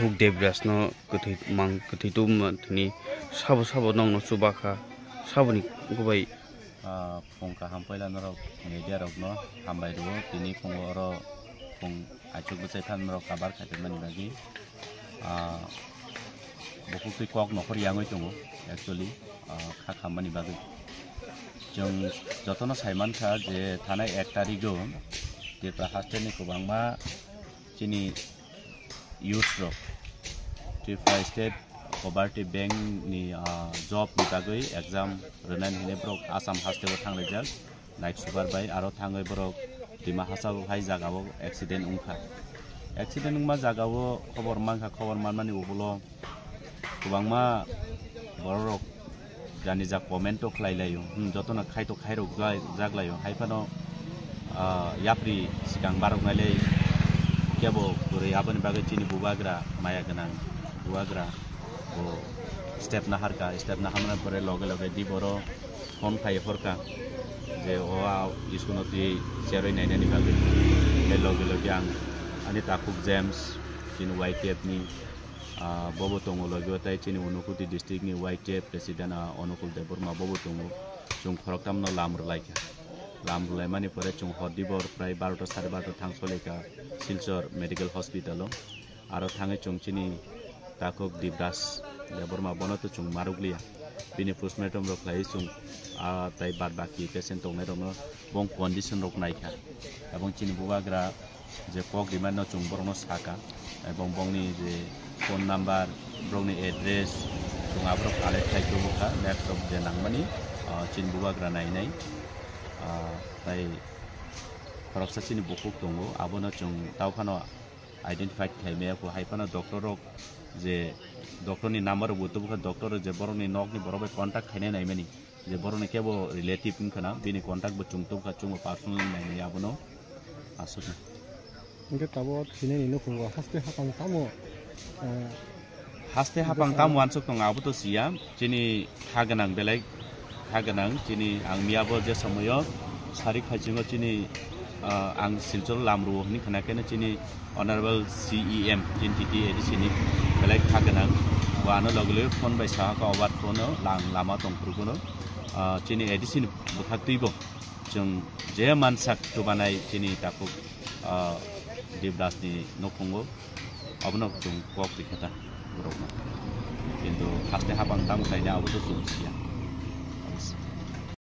Huk debras no kethi mang kethi tum thini sabo nong no subaka saboni gubai pongka hampaila no media rok no hambai do tini pongo ro pong achuk besai than ro kabar khate mani bagi bokuk ti kok nokor yangoi tongo actually kha khamani bagi jong jotono saiman kha je thanai 1 tarik do jeta hostel ni kobangma chini youth rok Tripura State Poverty Bank ni job ni bagui exam renan hine brok Assam hostel thanglajak night super bai aro thangai brok dima hasao hai jagao accident ungkha accident ungma jagao khobor manmani ubulo kubangma borok jani ja comment to khlailayo jotona khaito khairok jaglayo haifano yapri sikang barok ngalei kebo pure abani bagai chini bubagra maya ganang buagra o step na hamna pore loge di boro phone phai horka je o isunoti cheroi nai ni bagai le loge ang ani takuk james chini white tape ni bobo tongo loge tai chini unukuti district ni white tape president onukul deborma bobo tongo chung khoroktam no lamur laika lamrulai mani pore chung hodibor prai 12:30 thangsoleka Silchar medical hospital aro thangai chung chini takok dibras borma bono to chung maruglia bini postmortem rok lai chung tai bad baki patient tongnai rok no bong condition rok naikha ebong chini bubagra je kok diman no chung borno saka ebong bongni je phone number brongni address chung abrok ale thai to buka laptop je nangmani chin bubagra nainai tai koroksa chini bukuk tongo abono chung tawkhano identify khaime ko haipana doctor rok je doctor ni number buto buka doctor je boroni nok ni borobe contact khane naimani je boroni kebo relative khana bini contact bu chung to ka chung personal naini abono asukna Ingke tabo sini ini kungo haste hapang tamu ansuk tong abu to sia chini haganang belai haganang chini ang miabo je samoyo sari khajingo chini ang silchol lamru ni khana kena chini honorable CEM JNTT edisini belai haganang wano logle phone by sa ka awat phone lang lama tong purgono chini edisini bukhattibo jong je mansak to banai chini tapu dibras ni nokungo abono jong kok dikata borokna kintu haste habang tamu kaina abu to sumsia